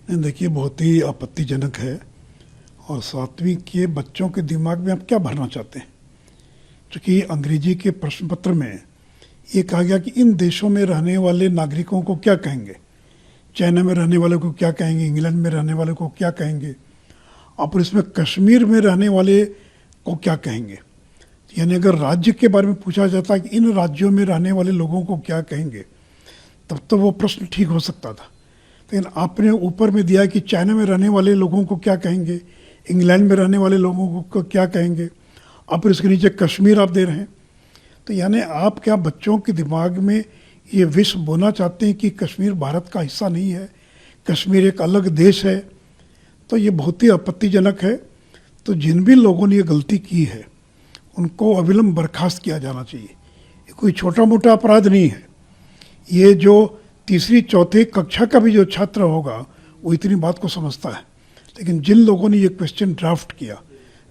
नहीं, देखिए बहुत ही आपत्तिजनक है। और सातवीं के बच्चों के दिमाग में आप क्या भरना चाहते हैं? क्योंकि अंग्रेजी के प्रश्न पत्र में ये कहा गया कि इन देशों में रहने वाले नागरिकों को क्या कहेंगे, चाइना में रहने वाले को क्या कहेंगे, इंग्लैंड में रहने वाले को क्या कहेंगे, और इसमें कश्मीर में रहने वाले को क्या कहेंगे। यानी अगर राज्य के बारे में पूछा जाता है कि इन राज्यों में रहने वाले लोगों को क्या कहेंगे, तब तो वो प्रश्न ठीक हो सकता था। लेकिन आपने ऊपर में दिया कि चाइना में रहने वाले लोगों को क्या कहेंगे, इंग्लैंड में रहने वाले लोगों को क्या कहेंगे, और फिर इसके नीचे कश्मीर आप दे रहे हैं। तो यानी आप क्या बच्चों के दिमाग में ये विष बोना चाहते हैं कि कश्मीर भारत का हिस्सा नहीं है, कश्मीर एक अलग देश है। तो ये बहुत ही आपत्तिजनक है। तो जिन भी लोगों ने ये गलती की है उनको अविलंब बर्खास्त किया जाना चाहिए। ये कोई छोटा मोटा अपराध नहीं है। ये जो तीसरी चौथी कक्षा का भी जो छात्र होगा वो इतनी बात को समझता है। लेकिन जिन लोगों ने ये क्वेश्चन ड्राफ्ट किया,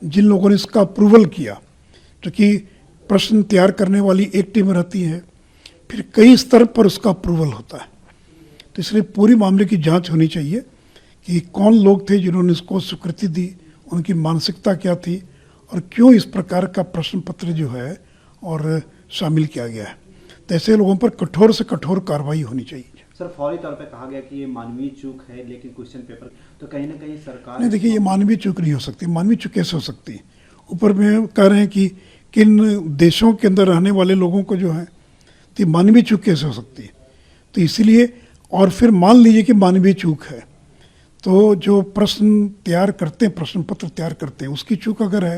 जिन लोगों ने इसका अप्रूवल किया, क्योंकि प्रश्न तैयार करने वाली एक टीम रहती है, फिर कई स्तर पर उसका अप्रूवल होता है। तो इसलिए पूरी मामले की जांच होनी चाहिए कि कौन लोग थे जिन्होंने इसको स्वीकृति दी, उनकी मानसिकता क्या थी, और क्यों इस प्रकार का प्रश्न पत्र जो है और शामिल किया गया है। तो ऐसे लोगों पर कठोर से कठोर कार्रवाई होनी चाहिए। सर, फौरी तौर पे कहा गया कि ये मानवीय चूक है, लेकिन क्वेश्चन पेपर तो कहीं ना कहीं सरकार नहीं, देखिए ये मानवीय चूक नहीं हो सकती। मानवीय चूक कैसे हो सकती है? ऊपर में कह रहे हैं कि किन देशों के अंदर रहने वाले लोगों को जो है, तो मानवीय चूक कैसे हो सकती है? तो इसीलिए, और फिर मान लीजिए कि मानवीय चूक है, तो जो प्रश्न तैयार करते हैं, प्रश्न पत्र तैयार करते हैं, उसकी चूक अगर है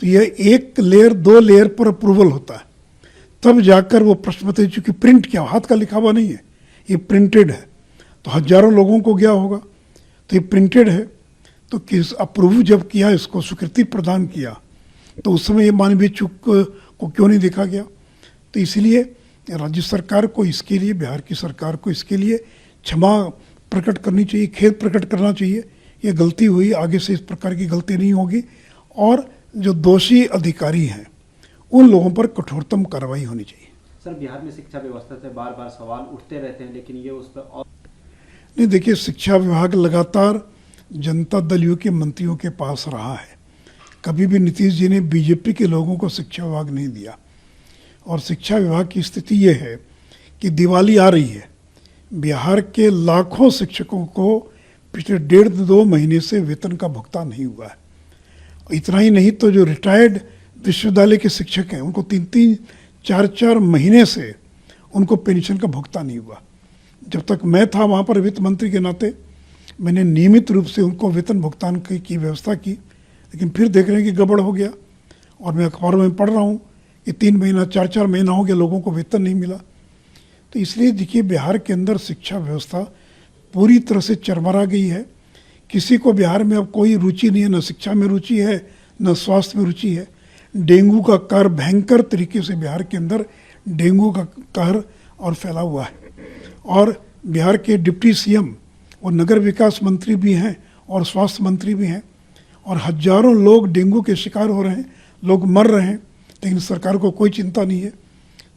तो यह एक लेयर दो लेयर पर अप्रूवल होता है, तब जाकर वो प्रश्न पत्र, चूंकि प्रिंट किया, हाथ का लिखा हुआ नहीं है, ये प्रिंटेड है, तो हजारों लोगों को गया होगा, तो ये प्रिंटेड है। तो किस अप्रूव जब किया, इसको स्वीकृति प्रदान किया, तो उस समय ये मानवीय चूक को क्यों नहीं देखा गया? तो इसीलिए राज्य सरकार को इसके लिए, बिहार की सरकार को इसके लिए क्षमा प्रकट करनी चाहिए, खेद प्रकट करना चाहिए। ये गलती हुई, आगे से इस प्रकार की गलती नहीं होगी, और जो दोषी अधिकारी हैं उन लोगों पर कठोरतम कार्रवाई होनी चाहिए। सर, बिहार में शिक्षा व्यवस्था से बार बार सवाल उठते रहते हैं, लेकिन ये उस पर और नहीं, देखिए शिक्षा विभाग लगातार जनता दल यू के मंत्रियों के पास रहा है। कभी भी नीतीश जी ने बीजेपी के लोगों को शिक्षा विभाग नहीं दिया। और शिक्षा विभाग की स्थिति ये है कि दिवाली आ रही है, बिहार के लाखों शिक्षकों को पिछले 1.5-2 महीने से वेतन का भुगतान नहीं हुआ है। इतना ही नहीं, तो जो रिटायर्ड विश्वविद्यालय के शिक्षक हैं उनको 3-3, 4-4 महीने से उनको पेंशन का भुगतान नहीं हुआ। जब तक मैं था वहाँ पर वित्त मंत्री के नाते, मैंने नियमित रूप से उनको वेतन भुगतान की व्यवस्था की। लेकिन फिर देख रहे हैं कि गड़बड़ हो गया, और मैं अखबारों में पढ़ रहा हूँ कि 3 महीना 4-4 महीना हो गया, लोगों को वेतन नहीं मिला। तो इसलिए देखिए, बिहार के अंदर शिक्षा व्यवस्था पूरी तरह से चरमरा गई है। किसी को बिहार में अब कोई रुचि नहीं है, न शिक्षा में रुचि है, न स्वास्थ्य में रुचि है। डेंगू का कहर भयंकर तरीके से बिहार के अंदर डेंगू का कहर और फैला हुआ है। और बिहार के डिप्टी सीएम और नगर विकास मंत्री भी हैं और स्वास्थ्य मंत्री भी हैं, और हजारों लोग डेंगू के शिकार हो रहे हैं, लोग मर रहे हैं, लेकिन सरकार को कोई चिंता नहीं है।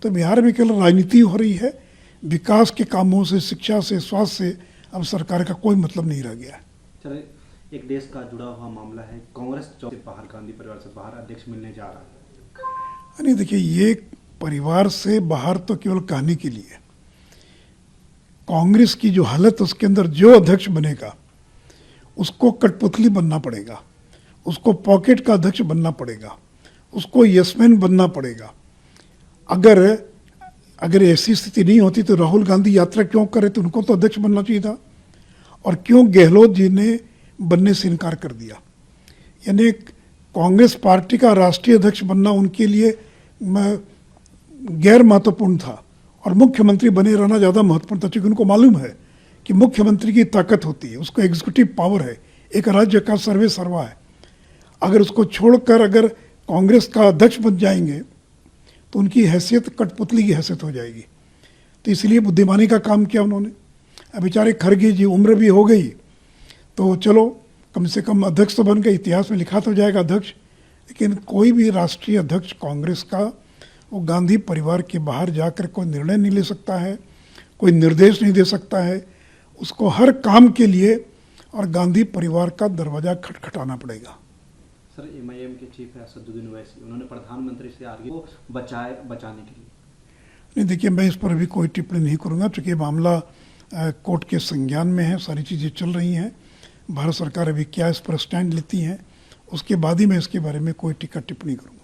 तो बिहार में केवल राजनीति हो रही है, विकास के कामों से, शिक्षा से, स्वास्थ्य से अब सरकार का कोई मतलब नहीं रह गया है। चलिए, एक देश का जुड़ा हुआ मामला है, कांग्रेस से बाहर, गांधी परिवार से बाहर अध्यक्ष मिलने जा रहा है। नहीं, देखिए ये परिवार से बाहर तो केवल कहने के लिए। कांग्रेस की जो हालत, उसके अंदर जो अध्यक्ष बनेगा उसको कठपुतली बनना पड़ेगा, उसको पॉकेट का अध्यक्ष बनना पड़ेगा, उसको यसमैन बनना पड़ेगा। अगर ऐसी स्थिति नहीं होती तो राहुल गांधी यात्रा क्यों करे? तो उनको तो अध्यक्ष बनना चाहिए था। और क्यों गहलोत जी ने बनने से इनकार कर दिया? यानी कांग्रेस पार्टी का राष्ट्रीय अध्यक्ष बनना उनके लिए गैर महत्वपूर्ण था, और मुख्यमंत्री बने रहना ज़्यादा महत्वपूर्ण था, क्योंकि उनको मालूम है कि मुख्यमंत्री की ताकत होती है, उसको एग्जीक्यूटिव पावर है, एक राज्य का सर्वे सर्वा है। अगर उसको छोड़कर अगर कांग्रेस का अध्यक्ष बन जाएंगे तो उनकी हैसियत कठपुतली की हैसियत हो जाएगी। तो इसलिए बुद्धिमानी का काम किया उन्होंने। अब बेचारे खड़गे जी, उम्र भी हो गई, तो चलो कम से कम अध्यक्ष तो बन गए, इतिहास में लिखा तो जाएगा अध्यक्ष। लेकिन कोई भी राष्ट्रीय अध्यक्ष कांग्रेस का वो गांधी परिवार के बाहर जाकर कोई निर्णय नहीं ले सकता है, कोई निर्देश नहीं दे सकता है। उसको हर काम के लिए और गांधी परिवार का दरवाजा खटखटाना पड़ेगा। सर एमआईएम के चीफ है असदुद्दीन ओवैसी, उन्होंने प्रधानमंत्री से आगे को बचाने के लिए। नहीं देखिए, मैं इस पर अभी कोई टिप्पणी नहीं करूंगा, चूंकि मामला कोर्ट के संज्ञान में है, सारी चीज़ें चल रही हैं। भारत सरकार अभी क्या इस पर स्टैंड लेती है, उसके बाद ही मैं इसके बारे में कोई टिप्पणी करूँगा।